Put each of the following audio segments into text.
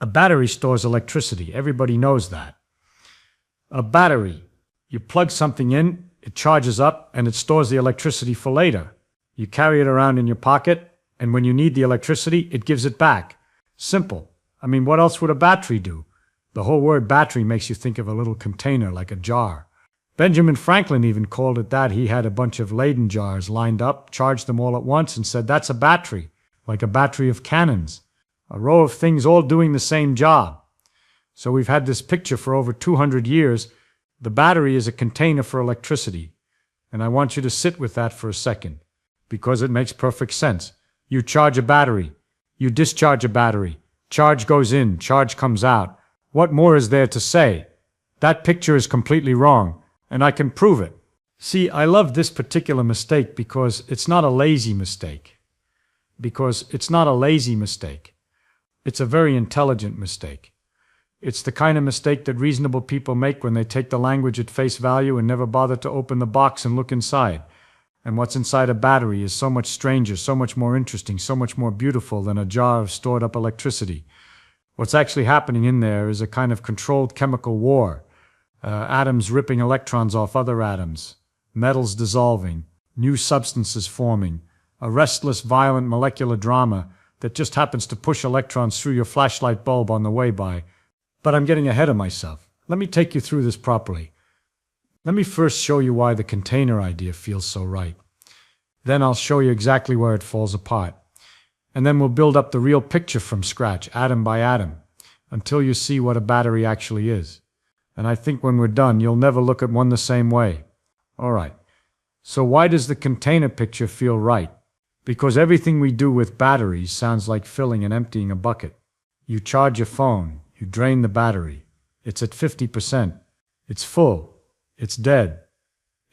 A battery stores electricity. Everybody knows that. A battery, you plug something in, it charges up, and it stores the electricity for later. You carry it around in your pocket, and when you need the electricity, it gives it back. Simple. I mean, what else would a battery do? The whole word battery makes you think of a little container like a jar. Benjamin Franklin even called it that. He had a bunch of Leyden jars lined up, charged them all at once, and said that's a battery, like a battery of cannons. A row of things all doing the same job. So we've had this picture for over 200 years. The battery is a container for electricity. And I want you to sit with that for a second, because it makes perfect sense. You charge a battery. You discharge a battery. Charge goes in, charge comes out. What more is there to say? That picture is completely wrong, and I can prove it. See, I love this particular mistake because it's not a lazy mistake. It's a very intelligent mistake. It's the kind of mistake that reasonable people make when they take the language at face value and never bother to open the box and look inside. And what's inside a battery is so much stranger, so much more interesting, so much more beautiful than a jar of stored up electricity. What's actually happening in there is a kind of controlled chemical war. Atoms ripping electrons off other atoms, metals dissolving, new substances forming, a restless, violent molecular drama that just happens to push electrons through your flashlight bulb on the way by. But I'm getting ahead of myself. Let me take you through this properly. Let me first show you why the container idea feels so right. Then I'll show you exactly where it falls apart. And then we'll build up the real picture from scratch, atom by atom, until you see what a battery actually is. And I think when we're done, you'll never look at one the same way. All right. So why does the container picture feel right? Because everything we do with batteries sounds like filling and emptying a bucket. You charge your phone, you drain the battery. It's at 50%. It's full. It's dead.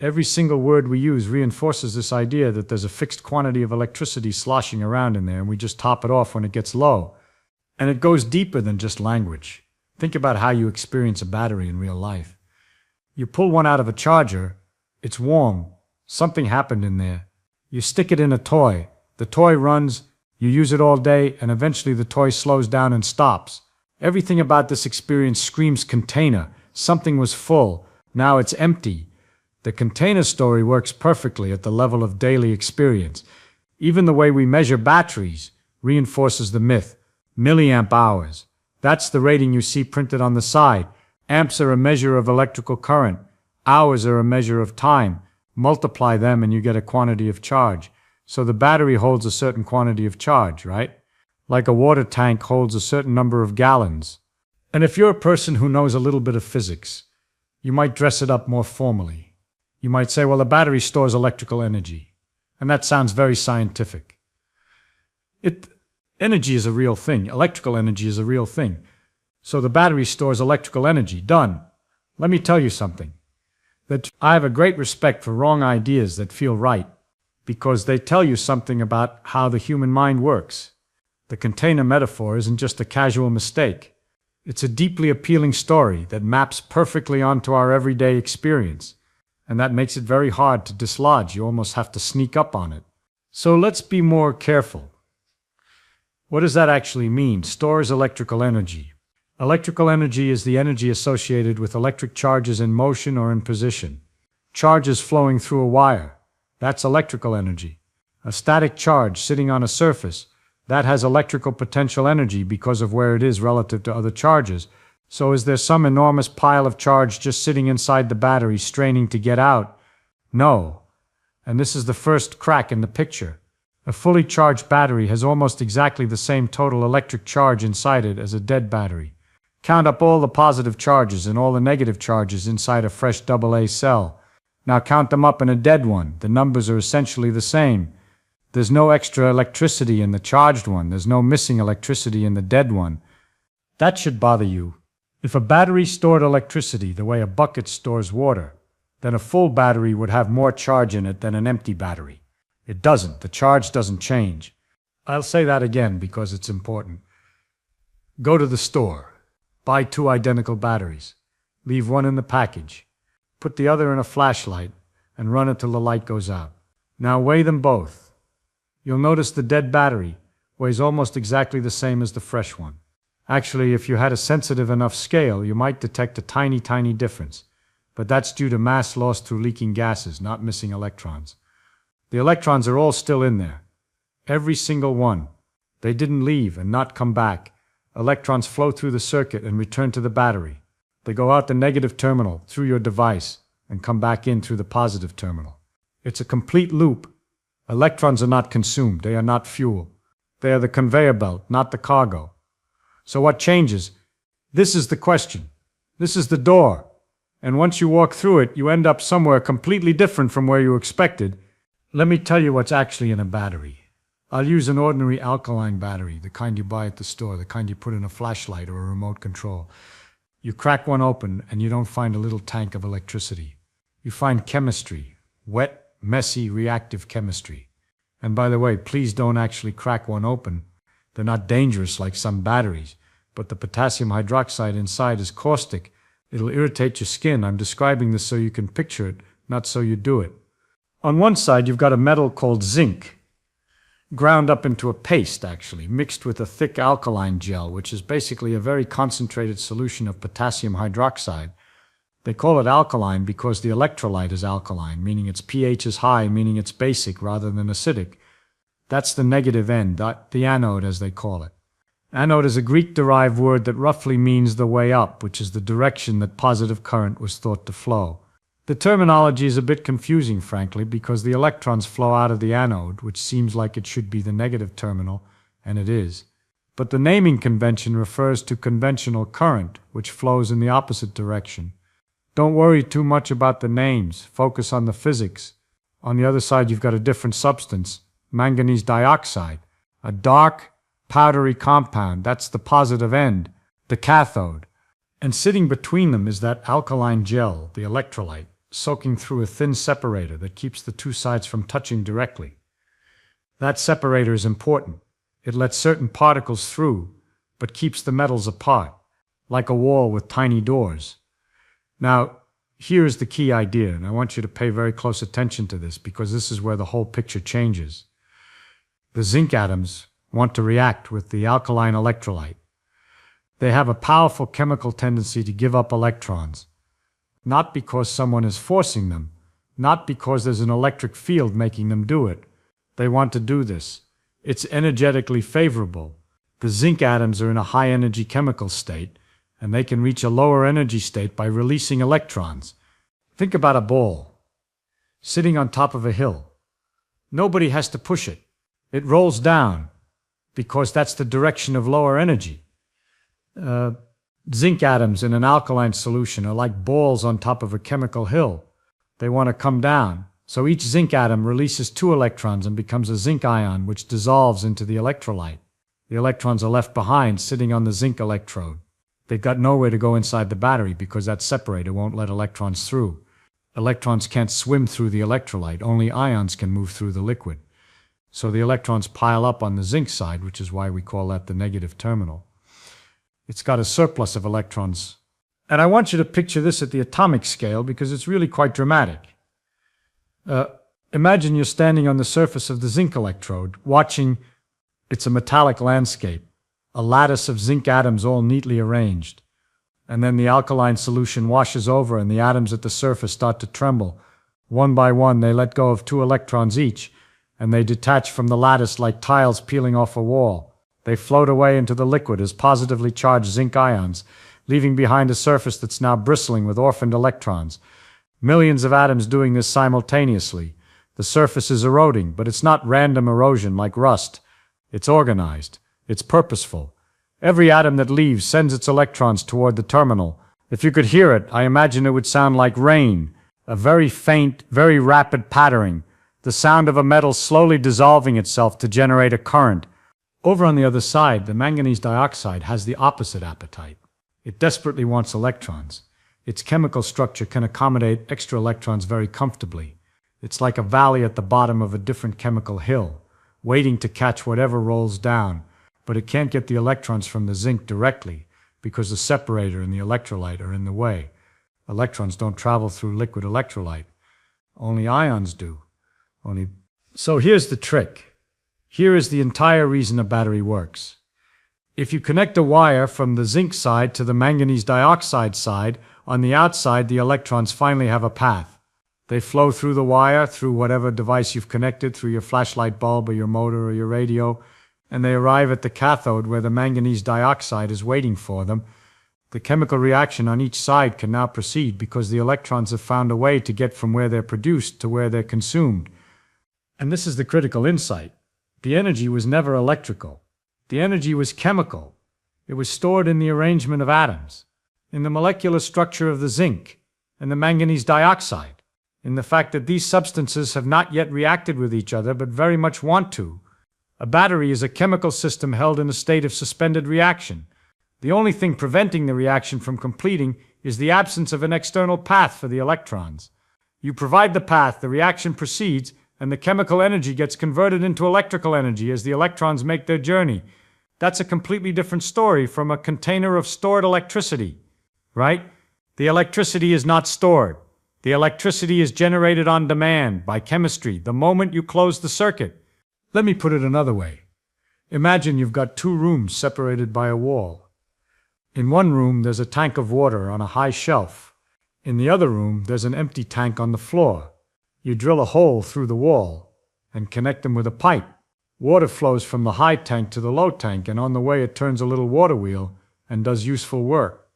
Every single word we use reinforces this idea that there's a fixed quantity of electricity sloshing around in there and we just top it off when it gets low. And it goes deeper than just language. Think about how you experience a battery in real life. You pull one out of a charger, it's warm, something happened in there. You stick it in a toy, the toy runs, you use it all day, and eventually the toy slows down and stops. Everything about this experience screams container. Something was full, now it's empty. The container story works perfectly at the level of daily experience. Even the way we measure batteries reinforces the myth. Milliamp hours. That's the rating you see printed on the side. Amps are a measure of electrical current. Hours are a measure of time. Multiply them and you get a quantity of charge. So the battery holds a certain quantity of charge, right? Like a water tank holds a certain number of gallons. And if you're a person who knows a little bit of physics, you might dress it up more formally. You might say, well, a battery stores electrical energy. And that sounds very scientific. Energy is a real thing. Electrical energy is a real thing. So the battery stores electrical energy. Done. Let me tell you something. That I have a great respect for wrong ideas that feel right, because they tell you something about how the human mind works. The container metaphor isn't just a casual mistake. It's a deeply appealing story that maps perfectly onto our everyday experience. And that makes it very hard to dislodge. You almost have to sneak up on it. So let's be more careful. What does that actually mean? Stores electrical energy. Electrical energy is the energy associated with electric charges in motion or in position. Charges flowing through a wire. That's electrical energy. A static charge sitting on a surface. That has electrical potential energy because of where it is relative to other charges. So is there some enormous pile of charge just sitting inside the battery straining to get out? No. And this is the first crack in the picture. A fully charged battery has almost exactly the same total electric charge inside it as a dead battery. Count up all the positive charges and all the negative charges inside a fresh AA cell. Now count them up in a dead one. The numbers are essentially the same. There's no extra electricity in the charged one. There's no missing electricity in the dead one. That should bother you. If a battery stored electricity the way a bucket stores water, then a full battery would have more charge in it than an empty battery. It doesn't. The charge doesn't change. I'll say that again because it's important. Go to the store. Buy 2 identical batteries. Leave one in the package. Put the other in a flashlight and run it till the light goes out. Now weigh them both. You'll notice the dead battery weighs almost exactly the same as the fresh one. Actually, if you had a sensitive enough scale, you might detect a tiny, tiny difference. But that's due to mass lost through leaking gases, not missing electrons. The electrons are all still in there. Every single one. They didn't leave and not come back. Electrons flow through the circuit and return to the battery. They go out the negative terminal through your device and come back in through the positive terminal. It's a complete loop. Electrons are not consumed. They are not fuel. They are the conveyor belt, not the cargo. So what changes? This is the question. This is the door. And once you walk through it, you end up somewhere completely different from where you expected. Let me tell you what's actually in a battery. I'll use an ordinary alkaline battery, the kind you buy at the store, the kind you put in a flashlight or a remote control. You crack one open and you don't find a little tank of electricity. You find chemistry, wet, messy, reactive chemistry. And by the way, please don't actually crack one open. They're not dangerous like some batteries, but the potassium hydroxide inside is caustic. It'll irritate your skin. I'm describing this so you can picture it, not so you do it. On one side, you've got a metal called zinc, ground up into a paste, actually, mixed with a thick alkaline gel, which is basically a very concentrated solution of potassium hydroxide. They call it alkaline because the electrolyte is alkaline, meaning its pH is high, meaning it's basic rather than acidic. That's the negative end, the anode as they call it. Anode is a Greek-derived word that roughly means the way up, which is the direction that positive current was thought to flow. The terminology is a bit confusing, frankly, because the electrons flow out of the anode, which seems like it should be the negative terminal, and it is. But the naming convention refers to conventional current, which flows in the opposite direction. Don't worry too much about the names. Focus on the physics. On the other side, you've got a different substance, manganese dioxide, a dark, powdery compound. That's the positive end, the cathode. And sitting between them is that alkaline gel, the electrolyte, soaking through a thin separator that keeps the two sides from touching directly. That separator is important. It lets certain particles through, but keeps the metals apart, like a wall with tiny doors. Now, here is the key idea, and I want you to pay very close attention to this because this is where the whole picture changes. The zinc atoms want to react with the alkaline electrolyte. They have a powerful chemical tendency to give up electrons, not because someone is forcing them, not because there's an electric field making them do it. They want to do this. It's energetically favorable. The zinc atoms are in a high-energy chemical state, and they can reach a lower energy state by releasing electrons. Think about a ball sitting on top of a hill. Nobody has to push it. It rolls down because that's the direction of lower energy. Zinc atoms in an alkaline solution are like balls on top of a chemical hill. They want to come down. So each zinc atom releases 2 electrons and becomes a zinc ion, which dissolves into the electrolyte. The electrons are left behind, sitting on the zinc electrode. They've got nowhere to go inside the battery because that separator won't let electrons through. Electrons can't swim through the electrolyte. Only ions can move through the liquid. So the electrons pile up on the zinc side, which is why we call that the negative terminal. It's got a surplus of electrons. And I want you to picture this at the atomic scale because it's really quite dramatic. Imagine you're standing on the surface of the zinc electrode, watching. It's a metallic landscape, a lattice of zinc atoms all neatly arranged. And then the alkaline solution washes over and the atoms at the surface start to tremble. One by one, they let go of 2 electrons each, and they detach from the lattice like tiles peeling off a wall. They float away into the liquid as positively charged zinc ions, leaving behind a surface that's now bristling with orphaned electrons. Millions of atoms doing this simultaneously. The surface is eroding, but it's not random erosion like rust. It's organized. It's purposeful. Every atom that leaves sends its electrons toward the terminal. If you could hear it, I imagine it would sound like rain, a very faint, very rapid pattering, the sound of a metal slowly dissolving itself to generate a current. Over on the other side, the manganese dioxide has the opposite appetite. It desperately wants electrons. Its chemical structure can accommodate extra electrons very comfortably. It's like a valley at the bottom of a different chemical hill, waiting to catch whatever rolls down, but it can't get the electrons from the zinc directly because the separator and the electrolyte are in the way. Electrons don't travel through liquid electrolyte. Only ions do. So here's the trick. Here is the entire reason a battery works. If you connect a wire from the zinc side to the manganese dioxide side, on the outside the electrons finally have a path. They flow through the wire, through whatever device you've connected, through your flashlight bulb or your motor or your radio, and they arrive at the cathode where the manganese dioxide is waiting for them. The chemical reaction on each side can now proceed because the electrons have found a way to get from where they're produced to where they're consumed. And this is the critical insight. The energy was never electrical. The energy was chemical. It was stored in the arrangement of atoms, in the molecular structure of the zinc and the manganese dioxide, in the fact that these substances have not yet reacted with each other but very much want to. A battery is a chemical system held in a state of suspended reaction. The only thing preventing the reaction from completing is the absence of an external path for the electrons. You provide the path, the reaction proceeds, and the chemical energy gets converted into electrical energy as the electrons make their journey. That's a completely different story from a container of stored electricity, right? The electricity is not stored. The electricity is generated on demand by chemistry the moment you close the circuit. Let me put it another way. Imagine you've got two rooms separated by a wall. In one room there's a tank of water on a high shelf. In the other room there's an empty tank on the floor. You drill a hole through the wall and connect them with a pipe. Water flows from the high tank to the low tank, and on the way it turns a little water wheel and does useful work.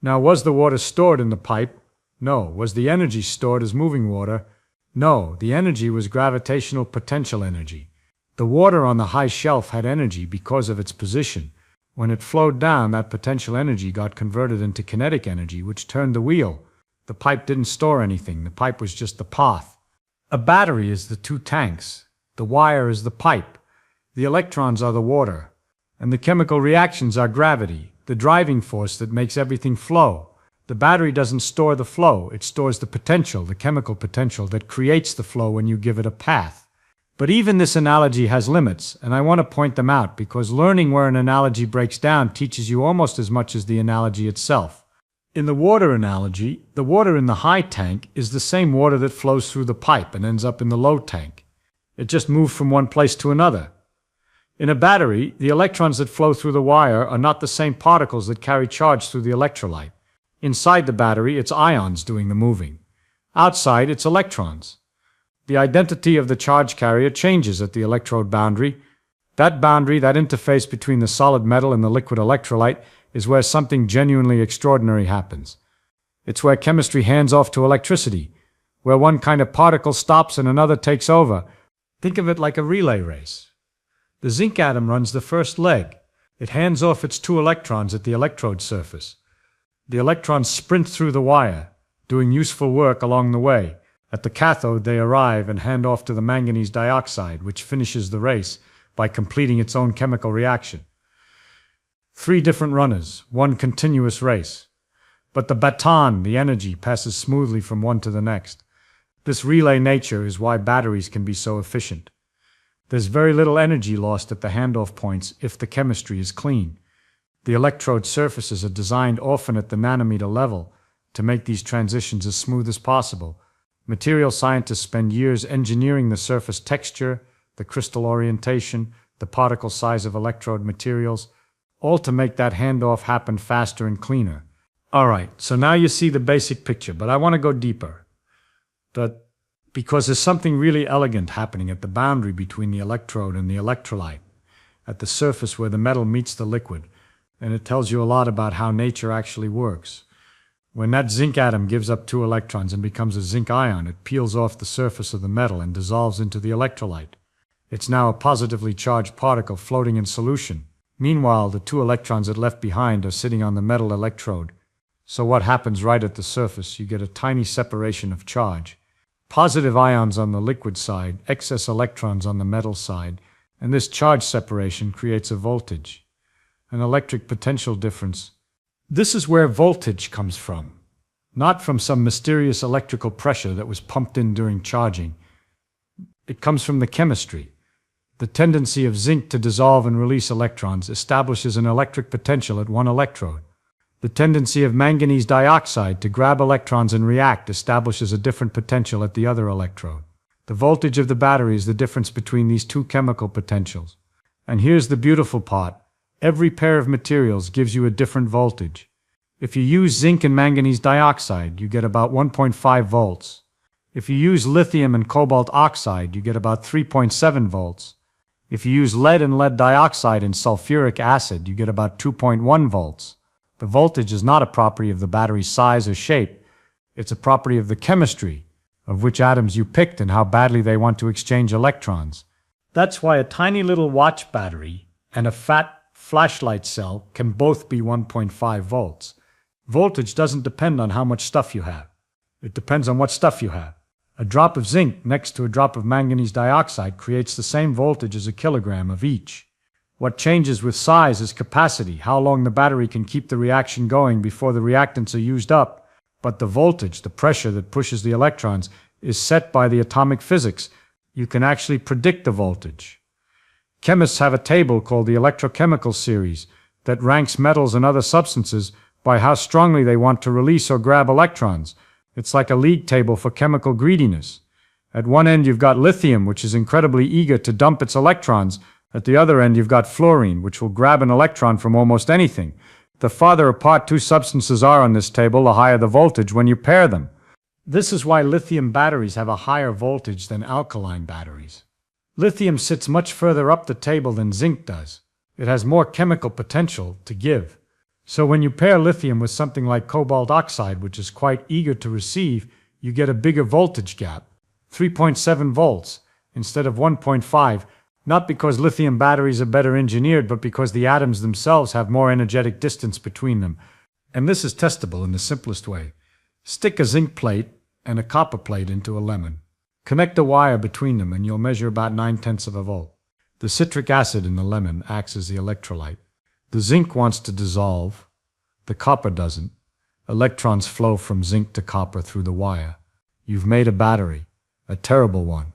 Now, was the water stored in the pipe? No. Was the energy stored as moving water? No. The energy was gravitational potential energy. The water on the high shelf had energy because of its position. When it flowed down, that potential energy got converted into kinetic energy, which turned the wheel. The pipe didn't store anything. The pipe was just the path. A battery is the two tanks. The wire is the pipe. The electrons are the water. And the chemical reactions are gravity, the driving force that makes everything flow. The battery doesn't store the flow. It stores the potential, the chemical potential that creates the flow when you give it a path. But even this analogy has limits, and I want to point them out because learning where an analogy breaks down teaches you almost as much as the analogy itself. In the water analogy, the water in the high tank is the same water that flows through the pipe and ends up in the low tank. It just moved from one place to another. In a battery, the electrons that flow through the wire are not the same particles that carry charge through the electrolyte. Inside the battery, it's ions doing the moving. Outside, it's electrons. The identity of the charge carrier changes at the electrode boundary. That boundary, that interface between the solid metal and the liquid electrolyte, is where something genuinely extraordinary happens. It's where chemistry hands off to electricity, where one kind of particle stops and another takes over. Think of it like a relay race. The zinc atom runs the first leg. It hands off its 2 electrons at the electrode surface. The electrons sprint through the wire, doing useful work along the way. At the cathode, they arrive and hand off to the manganese dioxide, which finishes the race by completing its own chemical reaction. 3 different runners, 1 continuous race. But the baton, the energy, passes smoothly from one to the next. This relay nature is why batteries can be so efficient. There's very little energy lost at the handoff points if the chemistry is clean. The electrode surfaces are designed often at the nanometer level to make these transitions as smooth as possible. Material scientists spend years engineering the surface texture, the crystal orientation, the particle size of electrode materials, all to make that handoff happen faster and cleaner. Alright, so now you see the basic picture, but I want to go deeper. Because there's something really elegant happening at the boundary between the electrode and the electrolyte, at the surface where the metal meets the liquid, and it tells you a lot about how nature actually works. When that zinc atom gives up 2 electrons and becomes a zinc ion, it peels off the surface of the metal and dissolves into the electrolyte. It's now a positively charged particle floating in solution. Meanwhile, the 2 electrons it left behind are sitting on the metal electrode. So what happens right at the surface? You get a tiny separation of charge. Positive ions on the liquid side, excess electrons on the metal side, and this charge separation creates a voltage, an electric potential difference. This is where voltage comes from, not from some mysterious electrical pressure that was pumped in during charging. It comes from the chemistry. The tendency of zinc to dissolve and release electrons establishes an electric potential at one electrode. The tendency of manganese dioxide to grab electrons and react establishes a different potential at the other electrode. The voltage of the battery is the difference between these 2 chemical potentials. And here's the beautiful part. Every pair of materials gives you a different voltage. If you use zinc and manganese dioxide, you get about 1.5 volts. If you use lithium and cobalt oxide, you get about 3.7 volts. If you use lead and lead dioxide and sulfuric acid, you get about 2.1 volts. The voltage is not a property of the battery's size or shape. It's a property of the chemistry, of which atoms you picked and how badly they want to exchange electrons. That's why a tiny little watch battery and a fat flashlight cell can both be 1.5 volts. Voltage doesn't depend on how much stuff you have. It depends on what stuff you have. A drop of zinc next to a drop of manganese dioxide creates the same voltage as a kilogram of each. What changes with size is capacity, how long the battery can keep the reaction going before the reactants are used up. But the voltage, the pressure that pushes the electrons, is set by the atomic physics. You can actually predict the voltage. Chemists have a table called the electrochemical series that ranks metals and other substances by how strongly they want to release or grab electrons. It's like a league table for chemical greediness. At one end you've got lithium, which is incredibly eager to dump its electrons. At the other end you've got fluorine, which will grab an electron from almost anything. The farther apart two substances are on this table, the higher the voltage when you pair them. This is why lithium batteries have a higher voltage than alkaline batteries. Lithium sits much further up the table than zinc does. It has more chemical potential to give. So when you pair lithium with something like cobalt oxide, which is quite eager to receive, you get a bigger voltage gap, 3.7 volts instead of 1.5, not because lithium batteries are better engineered, but because the atoms themselves have more energetic distance between them. And this is testable in the simplest way. Stick a zinc plate and a copper plate into a lemon. Connect a wire between them and you'll measure about 9/10 of a volt. The citric acid in the lemon acts as the electrolyte. The zinc wants to dissolve. The copper doesn't. Electrons flow from zinc to copper through the wire. You've made a battery. A terrible one,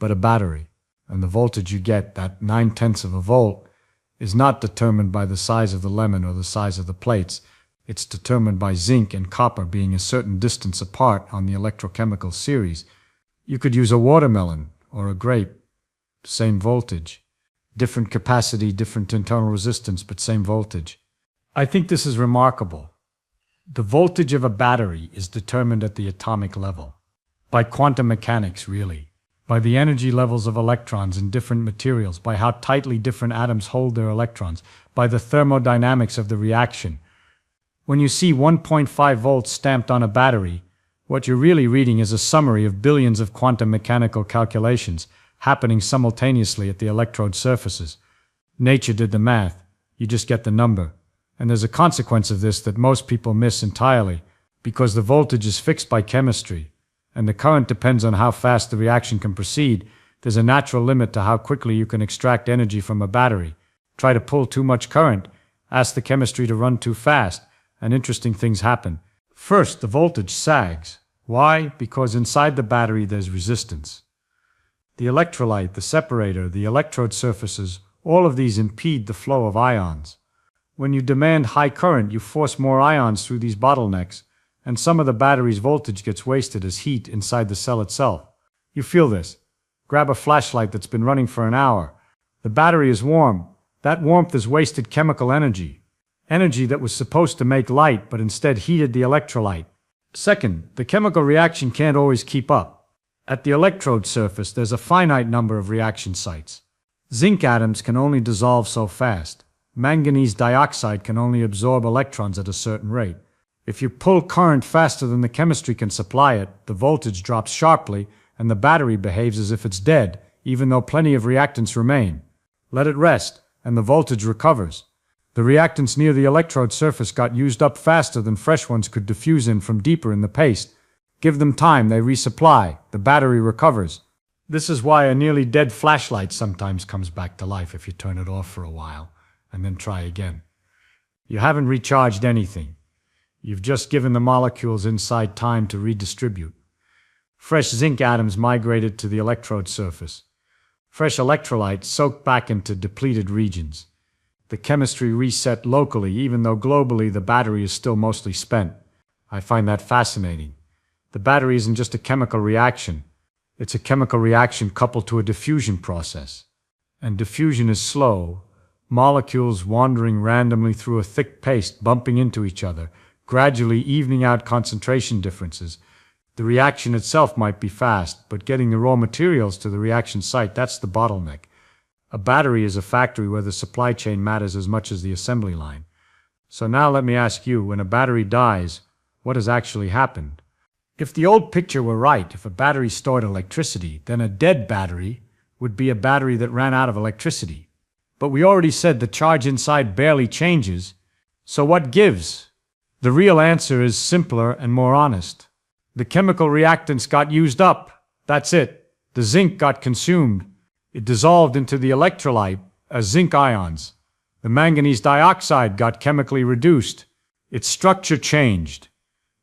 but a battery. And the voltage you get, that 9/10 of a volt, is not determined by the size of the lemon or the size of the plates. It's determined by zinc and copper being a certain distance apart on the electrochemical series. You could use a watermelon or a grape. Same voltage. Different capacity, different internal resistance, but same voltage. I think this is remarkable. The voltage of a battery is determined at the atomic level. By quantum mechanics, really. By the energy levels of electrons in different materials, by how tightly different atoms hold their electrons, by the thermodynamics of the reaction. When you see 1.5 volts stamped on a battery, what you're really reading is a summary of billions of quantum mechanical calculations happening simultaneously at the electrode surfaces. Nature did the math. You just get the number. And there's a consequence of this that most people miss entirely, because the voltage is fixed by chemistry, and the current depends on how fast the reaction can proceed. There's a natural limit to how quickly you can extract energy from a battery. Try to pull too much current, ask the chemistry to run too fast, and interesting things happen. First, the voltage sags. Why? Because inside the battery there's resistance. The electrolyte, the separator, the electrode surfaces, all of these impede the flow of ions. When you demand high current, you force more ions through these bottlenecks, and some of the battery's voltage gets wasted as heat inside the cell itself. You feel this. Grab a flashlight that's been running for an hour. The battery is warm. That warmth is wasted chemical energy. Energy that was supposed to make light, but instead heated the electrolyte. Second, the chemical reaction can't always keep up. At the electrode surface, there's a finite number of reaction sites. Zinc atoms can only dissolve so fast. Manganese dioxide can only absorb electrons at a certain rate. If you pull current faster than the chemistry can supply it, the voltage drops sharply and the battery behaves as if it's dead, even though plenty of reactants remain. Let it rest, and the voltage recovers. The reactants near the electrode surface got used up faster than fresh ones could diffuse in from deeper in the paste. Give them time, they resupply, the battery recovers. This is why a nearly dead flashlight sometimes comes back to life if you turn it off for a while, and then try again. You haven't recharged anything. You've just given the molecules inside time to redistribute. Fresh zinc atoms migrated to the electrode surface. Fresh electrolytes soaked back into depleted regions. The chemistry reset locally, even though globally the battery is still mostly spent. I find that fascinating. The battery isn't just a chemical reaction. It's a chemical reaction coupled to a diffusion process. And diffusion is slow, molecules wandering randomly through a thick paste, bumping into each other, gradually evening out concentration differences. The reaction itself might be fast, but getting the raw materials to the reaction site, that's the bottleneck. A battery is a factory where the supply chain matters as much as the assembly line. So now let me ask you, when a battery dies, what has actually happened? If the old picture were right, if a battery stored electricity, then a dead battery would be a battery that ran out of electricity. But we already said the charge inside barely changes, so what gives? The real answer is simpler and more honest. The chemical reactants got used up. That's it. The zinc got consumed. It dissolved into the electrolyte as zinc ions. The manganese dioxide got chemically reduced. Its structure changed.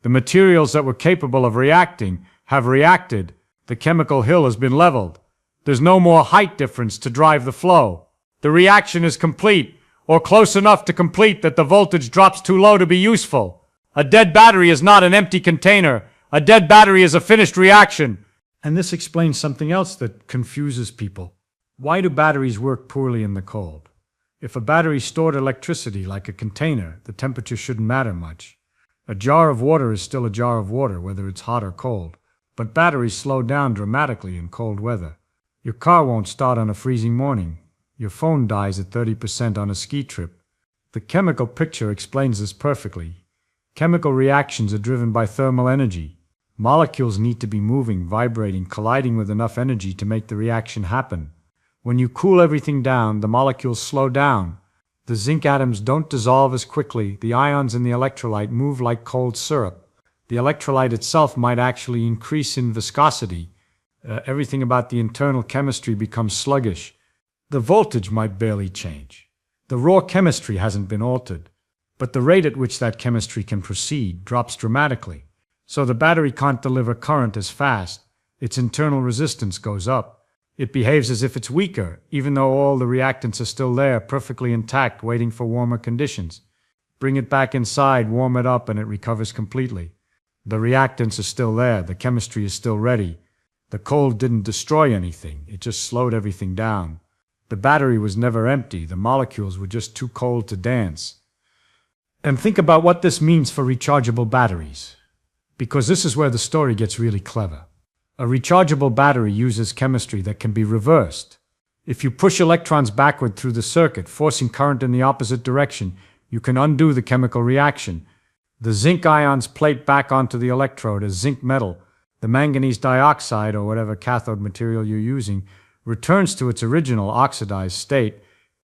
The materials that were capable of reacting have reacted. The chemical hill has been leveled. There's no more height difference to drive the flow. The reaction is complete, or close enough to complete that the voltage drops too low to be useful. A dead battery is not an empty container. A dead battery is a finished reaction. And this explains something else that confuses people. Why do batteries work poorly in the cold? If a battery stored electricity like a container, the temperature shouldn't matter much. A jar of water is still a jar of water, whether it's hot or cold. But batteries slow down dramatically in cold weather. Your car won't start on a freezing morning. Your phone dies at 30% on a ski trip. The chemical picture explains this perfectly. Chemical reactions are driven by thermal energy. Molecules need to be moving, vibrating, colliding with enough energy to make the reaction happen. When you cool everything down, the molecules slow down. The zinc atoms don't dissolve as quickly. The ions in the electrolyte move like cold syrup. The electrolyte itself might actually increase in viscosity. Everything about the internal chemistry becomes sluggish. The voltage might barely change. The raw chemistry hasn't been altered, but the rate at which that chemistry can proceed drops dramatically. So the battery can't deliver current as fast. Its internal resistance goes up. It behaves as if it's weaker, even though all the reactants are still there, perfectly intact, waiting for warmer conditions. Bring it back inside, warm it up, and it recovers completely. The reactants are still there. The chemistry is still ready. The cold didn't destroy anything. It just slowed everything down. The battery was never empty. The molecules were just too cold to dance. And think about what this means for rechargeable batteries. Because this is where the story gets really clever. A rechargeable battery uses chemistry that can be reversed. If you push electrons backward through the circuit, forcing current in the opposite direction, you can undo the chemical reaction. The zinc ions plate back onto the electrode as zinc metal. The manganese dioxide, or whatever cathode material you're using, returns to its original oxidized state.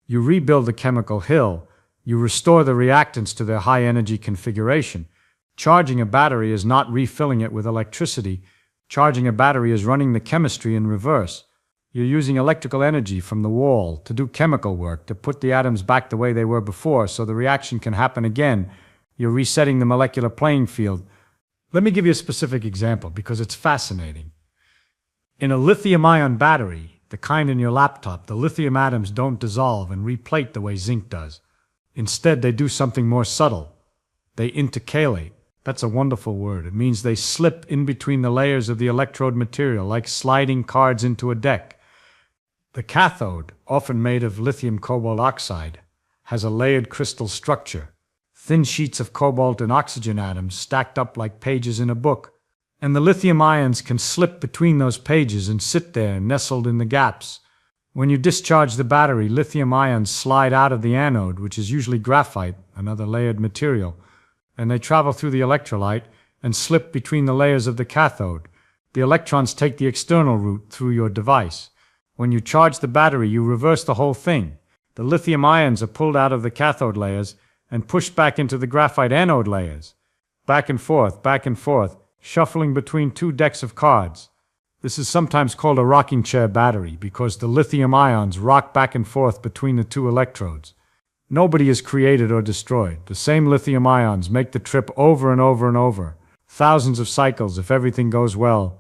You rebuild the chemical hill. You restore the reactants to their high-energy configuration. Charging a battery is not refilling it with electricity. Charging a battery is running the chemistry in reverse. You're using electrical energy from the wall to do chemical work, to put the atoms back the way they were before so the reaction can happen again. You're resetting the molecular playing field. Let me give you a specific example because it's fascinating. In a lithium-ion battery, the kind in your laptop, the lithium atoms don't dissolve and replate the way zinc does. Instead, they do something more subtle. They intercalate. That's a wonderful word. It means they slip in between the layers of the electrode material, like sliding cards into a deck. The cathode, often made of lithium cobalt oxide, has a layered crystal structure. Thin sheets of cobalt and oxygen atoms stacked up like pages in a book. And the lithium ions can slip between those pages and sit there, nestled in the gaps. When you discharge the battery, lithium ions slide out of the anode, which is usually graphite, another layered material, and they travel through the electrolyte and slip between the layers of the cathode. The electrons take the external route through your device. When you charge the battery, you reverse the whole thing. The lithium ions are pulled out of the cathode layers and pushed back into the graphite anode layers. Back and forth, shuffling between two decks of cards. This is sometimes called a rocking chair battery because the lithium ions rock back and forth between the two electrodes. Nobody is created or destroyed. The same lithium ions make the trip over and over and over. Thousands of cycles if everything goes well.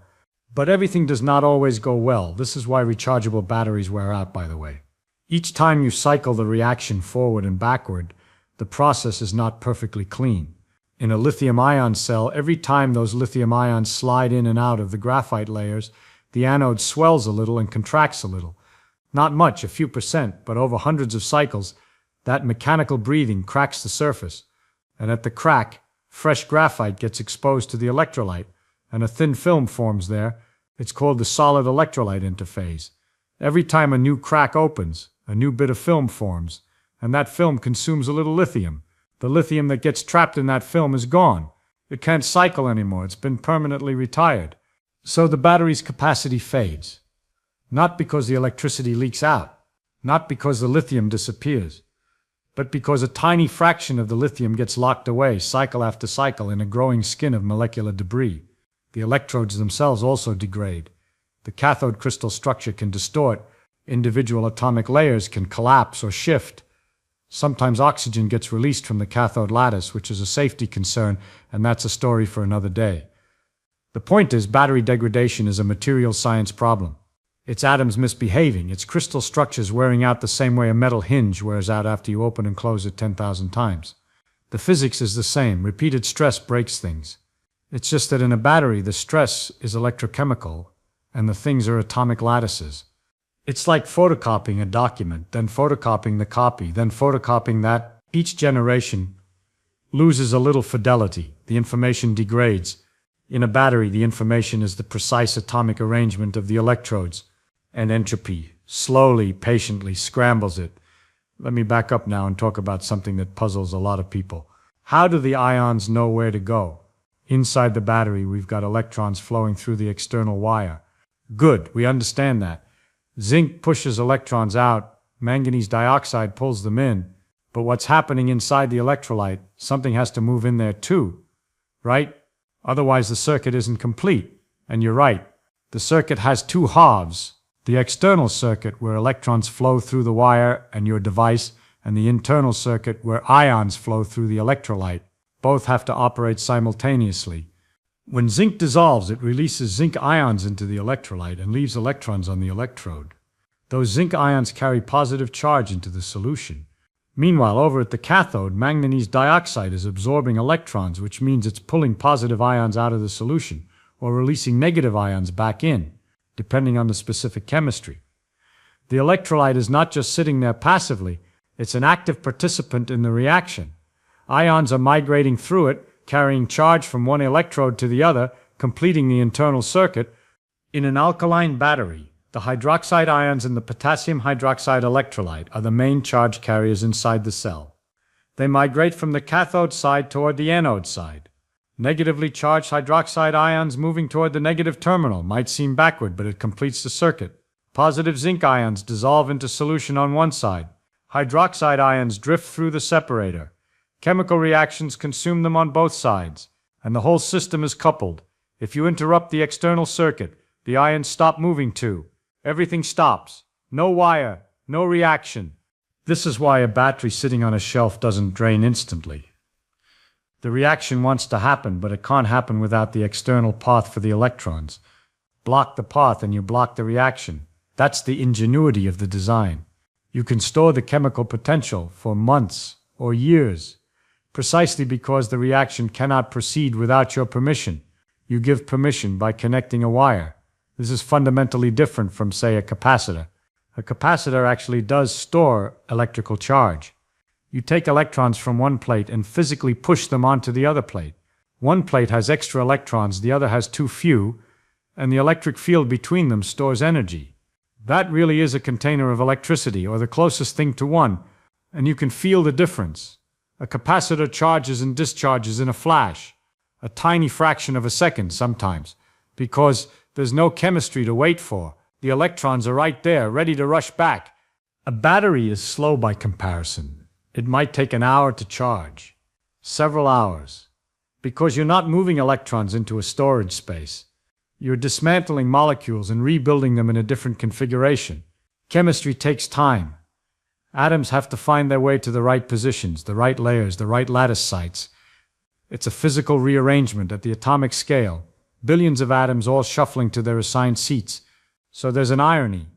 But everything does not always go well. This is why rechargeable batteries wear out, by the way. Each time you cycle the reaction forward and backward, the process is not perfectly clean. In a lithium-ion cell, every time those lithium ions slide in and out of the graphite layers, the anode swells a little and contracts a little. Not much, a few percent, but over hundreds of cycles, That mechanical breathing cracks the surface, and at the crack, fresh graphite gets exposed to the electrolyte, and a thin film forms there. It's called the solid electrolyte interface. Every time a new crack opens, a new bit of film forms, and that film consumes a little lithium. The lithium that gets trapped in that film is gone. It can't cycle anymore. It's been permanently retired. So the battery's capacity fades. Not because the electricity leaks out, not because the lithium disappears, but because a tiny fraction of the lithium gets locked away cycle after cycle in a growing skin of molecular debris. The electrodes themselves also degrade. The cathode crystal structure can distort. Individual atomic layers can collapse or shift. Sometimes oxygen gets released from the cathode lattice, which is a safety concern, and that's a story for another day. The point is, battery degradation is a material science problem. It's atoms misbehaving, its crystal structures wearing out the same way a metal hinge wears out after you open and close it 10,000 times. The physics is the same. Repeated stress breaks things. It's just that in a battery, the stress is electrochemical, and the things are atomic lattices. It's like photocopying a document, then photocopying the copy, then photocopying that. Each generation loses a little fidelity. The information degrades. In a battery, the information is the precise atomic arrangement of the electrodes, and entropy slowly, patiently scrambles it. Let me back up now and talk about something that puzzles a lot of people. How do the ions know where to go? Inside the battery, we've got electrons flowing through the external wire. Good, we understand that. Zinc pushes electrons out, manganese dioxide pulls them in, but what's happening inside the electrolyte, something has to move in there too, right? Otherwise the circuit isn't complete. And you're right, the circuit has two halves. The external circuit, where electrons flow through the wire and your device, and the internal circuit, where ions flow through the electrolyte. Both have to operate simultaneously. When zinc dissolves, it releases zinc ions into the electrolyte and leaves electrons on the electrode. Those zinc ions carry positive charge into the solution. Meanwhile, over at the cathode, manganese dioxide is absorbing electrons, which means it's pulling positive ions out of the solution, or releasing negative ions back in, depending on the specific chemistry. The electrolyte is not just sitting there passively, it's an active participant in the reaction. Ions are migrating through it, carrying charge from one electrode to the other, completing the internal circuit. In an alkaline battery, the hydroxide ions in the potassium hydroxide electrolyte are the main charge carriers inside the cell. They migrate from the cathode side toward the anode side. Negatively charged hydroxide ions moving toward the negative terminal might seem backward, but it completes the circuit. Positive zinc ions dissolve into solution on one side. Hydroxide ions drift through the separator. Chemical reactions consume them on both sides, and the whole system is coupled. If you interrupt the external circuit, the ions stop moving too. Everything stops. No wire, no reaction. This is why a battery sitting on a shelf doesn't drain instantly. The reaction wants to happen, but it can't happen without the external path for the electrons. Block the path and you block the reaction. That's the ingenuity of the design. You can store the chemical potential for months or years, precisely because the reaction cannot proceed without your permission. You give permission by connecting a wire. This is fundamentally different from, say, a capacitor. A capacitor actually does store electrical charge. You take electrons from one plate and physically push them onto the other plate. One plate has extra electrons, the other has too few, and the electric field between them stores energy. That really is a container of electricity, or the closest thing to one, and you can feel the difference. A capacitor charges and discharges in a flash, a tiny fraction of a second sometimes, because there's no chemistry to wait for. The electrons are right there, ready to rush back. A battery is slow by comparison. It might take an hour to charge, several hours, because you're not moving electrons into a storage space. You're dismantling molecules and rebuilding them in a different configuration. Chemistry takes time. Atoms have to find their way to the right positions, the right layers, the right lattice sites. It's a physical rearrangement at the atomic scale, billions of atoms all shuffling to their assigned seats. So there's an irony.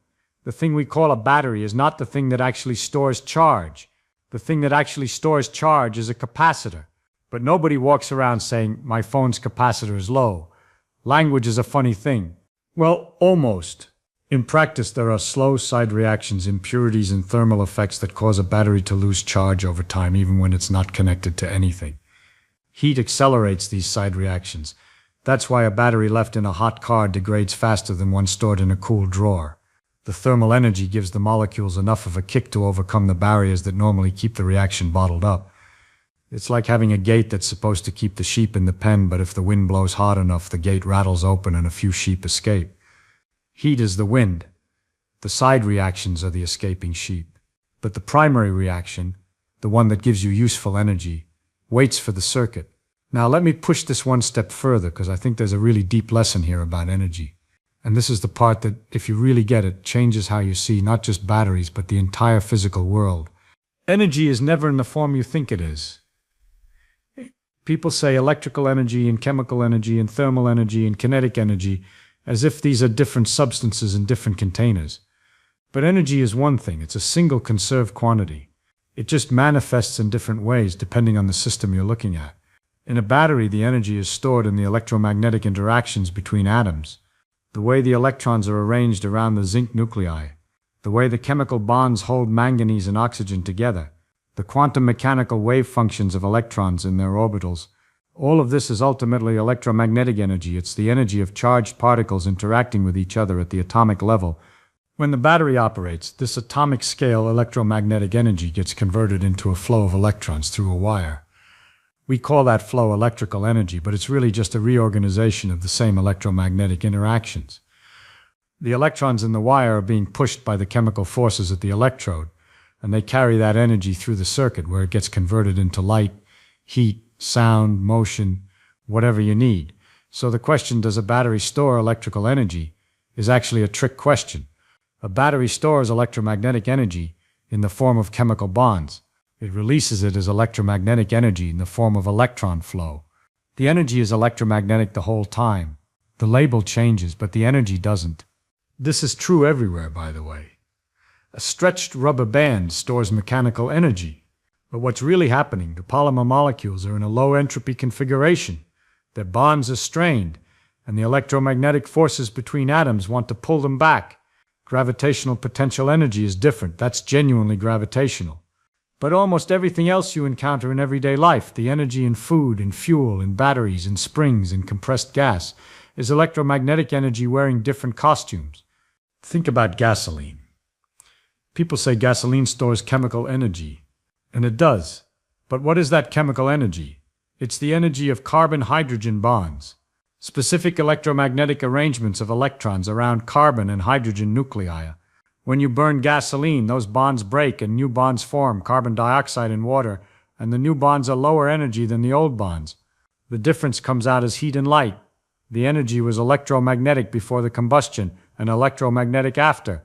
The thing we call a battery is not the thing that actually stores charge. The thing that actually stores charge is a capacitor. But nobody walks around saying, my phone's capacitor is low. Language is a funny thing. Well, almost. In practice, there are slow side reactions, impurities, and thermal effects that cause a battery to lose charge over time, even when it's not connected to anything. Heat accelerates these side reactions. That's why a battery left in a hot car degrades faster than one stored in a cool drawer. The thermal energy gives the molecules enough of a kick to overcome the barriers that normally keep the reaction bottled up. It's like having a gate that's supposed to keep the sheep in the pen, but if the wind blows hard enough, the gate rattles open and a few sheep escape. Heat is the wind. The side reactions are the escaping sheep. But the primary reaction, the one that gives you useful energy, waits for the circuit. Now let me push this one step further, because I think there's a really deep lesson here about energy. And this is the part that, if you really get it, changes how you see not just batteries, but the entire physical world. Energy is never in the form you think it is. People say electrical energy and chemical energy and thermal energy and kinetic energy, as if these are different substances in different containers. But energy is one thing. It's a single conserved quantity. It just manifests in different ways depending on the system you're looking at. In a battery, the energy is stored in the electromagnetic interactions between atoms, the way the electrons are arranged around the zinc nuclei, the way the chemical bonds hold manganese and oxygen together, the quantum mechanical wave functions of electrons in their orbitals. All of this is ultimately electromagnetic energy. It's the energy of charged particles interacting with each other at the atomic level. When the battery operates, this atomic scale electromagnetic energy gets converted into a flow of electrons through a wire. We call that flow electrical energy, but it's really just a reorganization of the same electromagnetic interactions. The electrons in the wire are being pushed by the chemical forces at the electrode, and they carry that energy through the circuit where it gets converted into light, heat, sound, motion, whatever you need. So the question, does a battery store electrical energy, is actually a trick question. A battery stores electromagnetic energy in the form of chemical bonds. It releases it as electromagnetic energy in the form of electron flow. The energy is electromagnetic the whole time. The label changes, but the energy doesn't. This is true everywhere, by the way. A stretched rubber band stores mechanical energy. But what's really happening, the polymer molecules are in a low entropy configuration. Their bonds are strained, and the electromagnetic forces between atoms want to pull them back. Gravitational potential energy is different. That's genuinely gravitational. But almost everything else you encounter in everyday life, the energy in food, in fuel, in batteries, in springs, in compressed gas, is electromagnetic energy wearing different costumes. Think about gasoline. People say gasoline stores chemical energy. And it does. But what is that chemical energy? It's the energy of carbon-hydrogen bonds, specific electromagnetic arrangements of electrons around carbon and hydrogen nuclei. When you burn gasoline, those bonds break and new bonds form, carbon dioxide and water, and the new bonds are lower energy than the old bonds. The difference comes out as heat and light. The energy was electromagnetic before the combustion and electromagnetic after.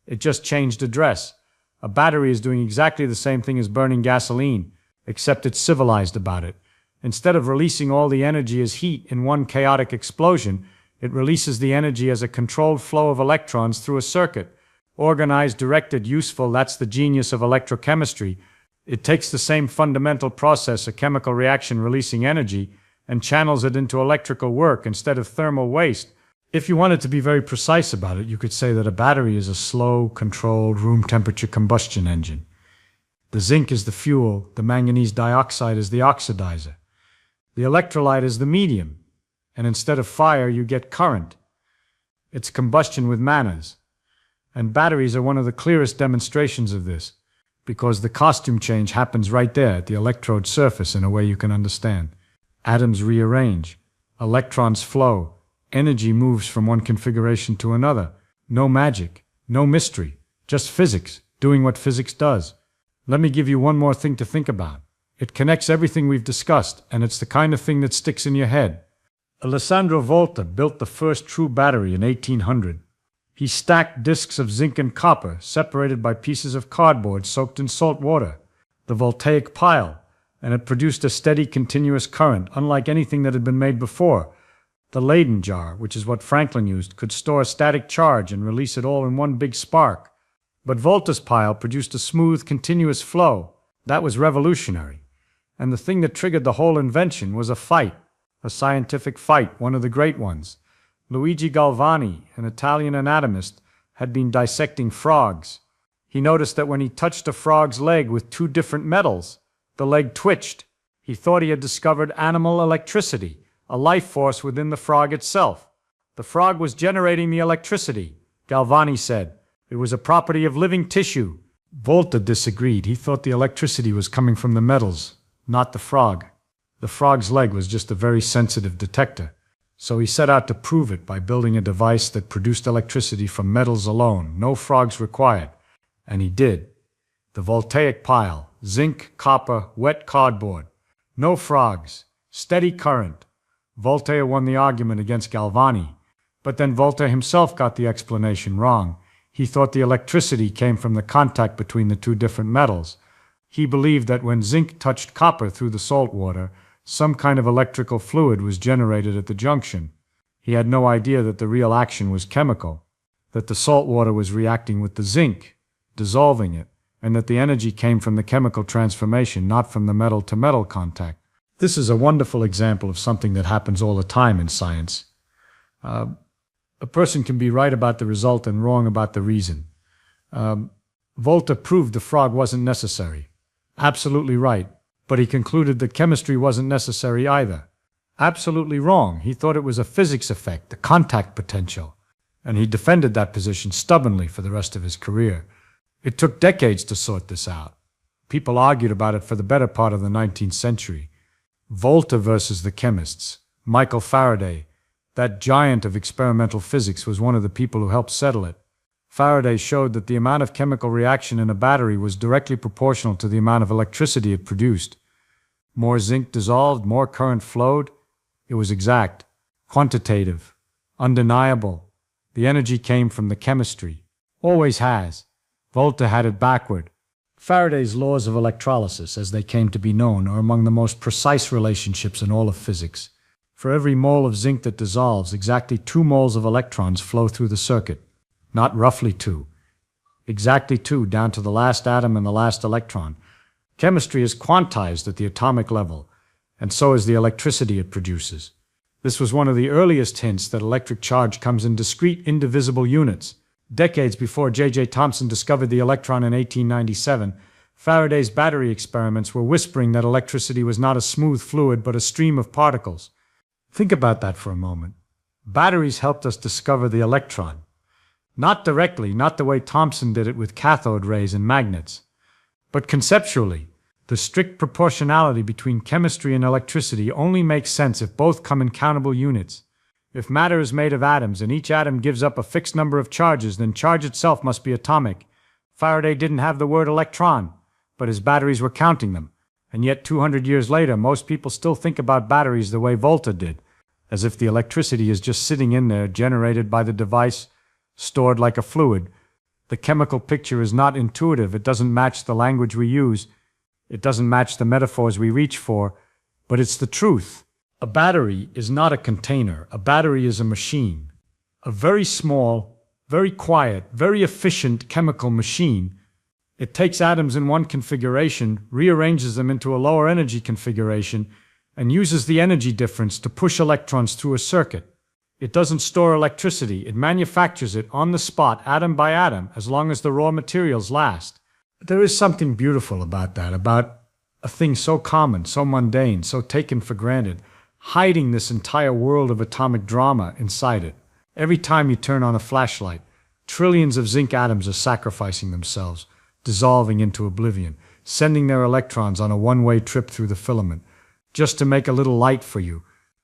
It just changed address. A battery is doing exactly the same thing as burning gasoline, except it's civilized about it. Instead of releasing all the energy as heat in one chaotic explosion, it releases the energy as a controlled flow of electrons through a circuit. Organized, directed, useful, that's the genius of electrochemistry. It takes the same fundamental process, a chemical reaction releasing energy, and channels it into electrical work instead of thermal waste. If you wanted to be very precise about it, you could say that a battery is a slow, controlled, room-temperature combustion engine. The zinc is the fuel, the manganese dioxide is the oxidizer. The electrolyte is the medium, and instead of fire, you get current. It's combustion with manners. And batteries are one of the clearest demonstrations of this, because the costume change happens right there at the electrode surface in a way you can understand. Atoms rearrange, electrons flow, energy moves from one configuration to another. No magic, no mystery, just physics, doing what physics does. Let me give you one more thing to think about. It connects everything we've discussed, and it's the kind of thing that sticks in your head. Alessandro Volta built the first true battery in 1800. He stacked discs of zinc and copper, separated by pieces of cardboard soaked in salt water, the voltaic pile, and it produced a steady, continuous current, unlike anything that had been made before. The Leyden jar, which is what Franklin used, could store a static charge and release it all in one big spark. But Volta's pile produced a smooth, continuous flow. That was revolutionary. And the thing that triggered the whole invention was a fight, a scientific fight, one of the great ones. Luigi Galvani, an Italian anatomist, had been dissecting frogs. He noticed that when he touched a frog's leg with two different metals, the leg twitched. He thought he had discovered animal electricity, a life force within the frog itself. The frog was generating the electricity, Galvani said. It was a property of living tissue. Volta disagreed. He thought the electricity was coming from the metals, not the frog. The frog's leg was just a very sensitive detector. So he set out to prove it by building a device that produced electricity from metals alone, no frogs required. And he did. The voltaic pile, zinc, copper, wet cardboard. No frogs, steady current. Voltaire won the argument against Galvani. But then Voltaire himself got the explanation wrong. He thought the electricity came from the contact between the two different metals. He believed that when zinc touched copper through the salt water, some kind of electrical fluid was generated at the junction. He had no idea that the real action was chemical, that the salt water was reacting with the zinc, dissolving it, and that the energy came from the chemical transformation, not from the metal-to-metal contact. This is a wonderful example of something that happens all the time in science. A person can be right about the result and wrong about the reason. Volta proved the frog wasn't necessary. Absolutely right. But he concluded that chemistry wasn't necessary either. Absolutely wrong. He thought it was a physics effect, the contact potential. And he defended that position stubbornly for the rest of his career. It took decades to sort this out. People argued about it for the better part of the 19th century. Volta versus the chemists. Michael Faraday, that giant of experimental physics, was one of the people who helped settle it. Faraday showed that the amount of chemical reaction in a battery was directly proportional to the amount of electricity it produced. More zinc dissolved, more current flowed. It was exact, quantitative, undeniable. The energy came from the chemistry. Always has. Volta had it backward. Faraday's laws of electrolysis, as they came to be known, are among the most precise relationships in all of physics. For every mole of zinc that dissolves, exactly 2 moles of electrons flow through the circuit. Not roughly 2. Exactly 2, down to the last atom and the last electron. Chemistry is quantized at the atomic level, and so is the electricity it produces. This was one of the earliest hints that electric charge comes in discrete, indivisible units. Decades before J.J. Thomson discovered the electron in 1897, Faraday's battery experiments were whispering that electricity was not a smooth fluid but a stream of particles. Think about that for a moment. Batteries helped us discover the electron. Not directly, not the way Thomson did it with cathode rays and magnets. But conceptually, the strict proportionality between chemistry and electricity only makes sense if both come in countable units. If matter is made of atoms and each atom gives up a fixed number of charges, then charge itself must be atomic. Faraday didn't have the word electron, but his batteries were counting them. And yet 200 years later, most people still think about batteries the way Volta did, as if the electricity is just sitting in there, generated by the device, stored like a fluid. The chemical picture is not intuitive. It doesn't match the language we use. It doesn't match the metaphors we reach for. But it's the truth. A battery is not a container. A battery is a machine. A very small, very quiet, very efficient chemical machine. It takes atoms in one configuration, rearranges them into a lower energy configuration, and uses the energy difference to push electrons through a circuit. It doesn't store electricity. It manufactures it on the spot, atom by atom, as long as the raw materials last. There is something beautiful about that, about a thing so common, so mundane, so taken for granted, hiding this entire world of atomic drama inside it. Every time you turn on a flashlight, trillions of zinc atoms are sacrificing themselves, dissolving into oblivion, sending their electrons on a one-way trip through the filament, just to make a little light for you.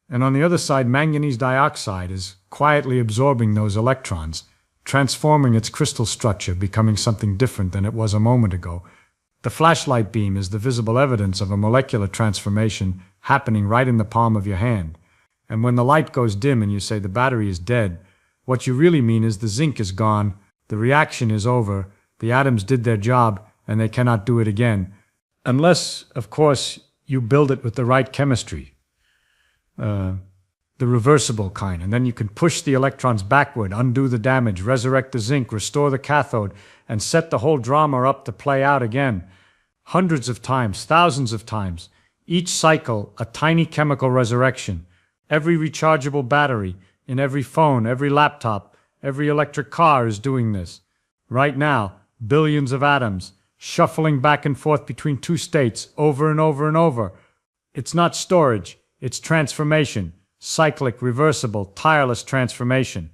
And on the other side, manganese dioxide is quietly absorbing those electrons, transforming its crystal structure, becoming something different than it was a moment ago. The flashlight beam is the visible evidence of a molecular transformation happening right in the palm of your hand. And when the light goes dim and you say the battery is dead, what you really mean is the zinc is gone, the reaction is over, the atoms did their job, and they cannot do it again. Unless, of course, you build it with the right chemistry. The reversible kind, and then you can push the electrons backward, undo the damage, resurrect the zinc, restore the cathode, and set the whole drama up to play out again. Hundreds of times, thousands of times. Each cycle, a tiny chemical resurrection. Every rechargeable battery, in every phone, every laptop, Every electric car is doing this. Right now, billions of atoms, shuffling back and forth between two states over and over and over. It's not storage, it's transformation. Cyclic, reversible, tireless transformation.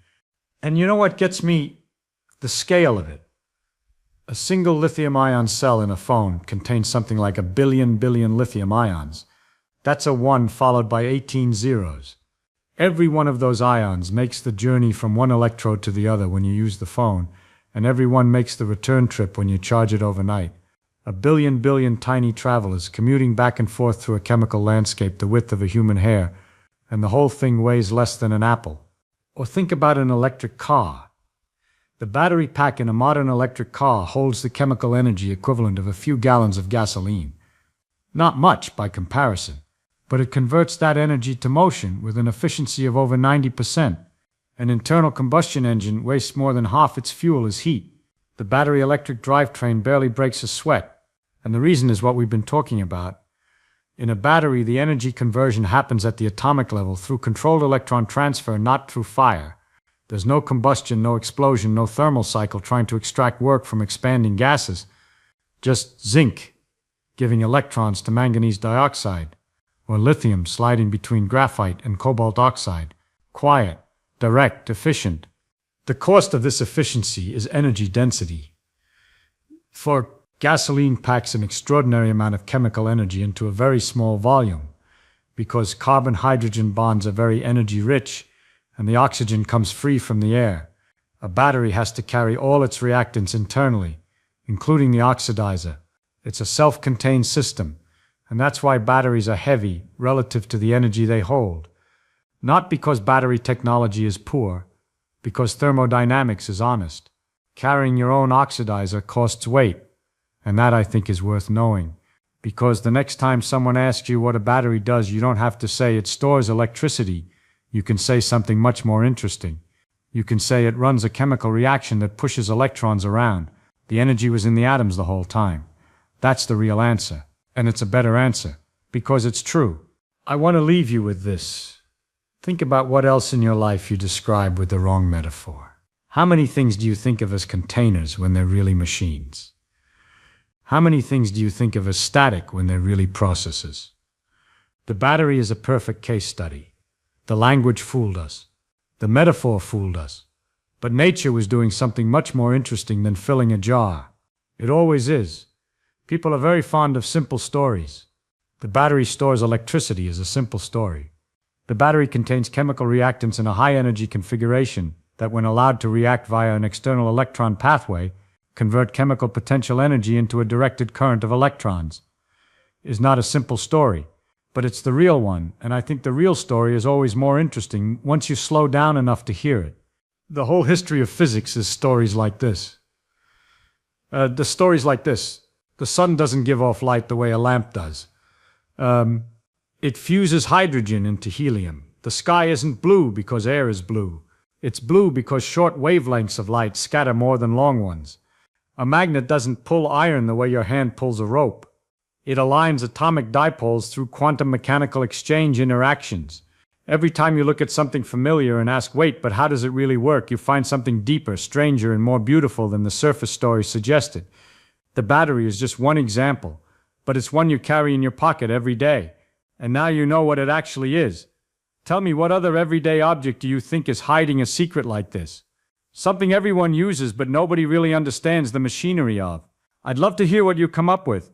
And you know what gets me? The scale of it. A single lithium-ion cell in a phone contains something like a billion lithium ions. That's a 1 followed by 18 zeros. Every one of those ions makes the journey from one electrode to the other when you use the phone, and every one makes the return trip when you charge it overnight. A billion tiny travelers commuting back and forth through a chemical landscape the width of a human hair, and the whole thing weighs less than an apple. Or think about an electric car. The battery pack in a modern electric car holds the chemical energy equivalent of a few gallons of gasoline. Not much by comparison, but it converts that energy to motion with an efficiency of over 90%. An internal combustion engine wastes more than half its fuel as heat. The battery electric drivetrain barely breaks a sweat, and the reason is what we've been talking about. In a battery, the energy conversion happens at the atomic level through controlled electron transfer, not through fire. There's no combustion, no explosion, no thermal cycle trying to extract work from expanding gases. Just zinc giving electrons to manganese dioxide, or lithium sliding between graphite and cobalt oxide. Quiet, direct, efficient. The cost of this efficiency is energy density. For gasoline packs an extraordinary amount of chemical energy into a very small volume, because carbon-hydrogen bonds are very energy-rich, and the oxygen comes free from the air. A battery has to carry all its reactants internally, including the oxidizer. It's a self-contained system, and that's why batteries are heavy relative to the energy they hold. Not because battery technology is poor, because thermodynamics is honest. Carrying your own oxidizer costs weight, and that I think is worth knowing, because the next time someone asks you what a battery does, you don't have to say it stores electricity. You can say something much more interesting. You can say it runs a chemical reaction that pushes electrons around. The energy was in the atoms the whole time. That's the real answer. And it's a better answer, because it's true. I want to leave you with this. Think about what else in your life you describe with the wrong metaphor. How many things do you think of as containers when they're really machines? How many things do you think of as static when they're really processes? The battery is a perfect case study. The language fooled us. The metaphor fooled us. But nature was doing something much more interesting than filling a jar. It always is. People are very fond of simple stories. The battery stores electricity is a simple story. The battery contains chemical reactants in a high-energy configuration that, when allowed to react via an external electron pathway, convert chemical potential energy into a directed current of electrons. Is not a simple story. But it's the real one, and I think the real story is always more interesting once you slow down enough to hear it. The whole history of physics is stories like this. The stories like this. The sun doesn't give off light the way a lamp does. It fuses hydrogen into helium. The sky isn't blue because air is blue. It's blue because short wavelengths of light scatter more than long ones. A magnet doesn't pull iron the way your hand pulls a rope. It aligns atomic dipoles through quantum mechanical exchange interactions. Every time you look at something familiar and ask, wait, but how does it really work, you find something deeper, stranger, and more beautiful than the surface story suggested. The battery is just one example, but it's one you carry in your pocket every day. And now you know what it actually is. Tell me, what other everyday object do you think is hiding a secret like this? Something everyone uses but nobody really understands the machinery of. I'd love to hear what you come up with.